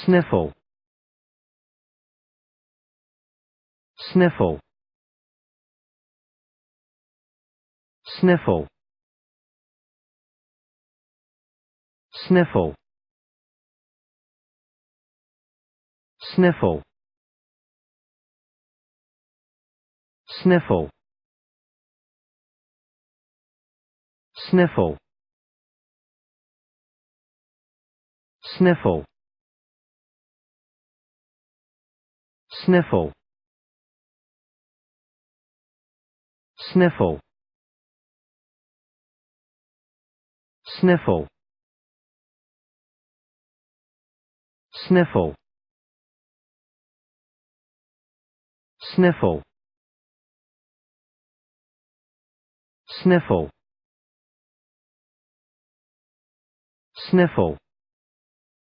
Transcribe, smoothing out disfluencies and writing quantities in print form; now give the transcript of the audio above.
sniffle, sniffle, sniffle, sniffle, sniffle, sniffle, sniffle, sniffle, sniffle, sniffle, sniffle, sniffle, sniffle, sniffle, sniffle,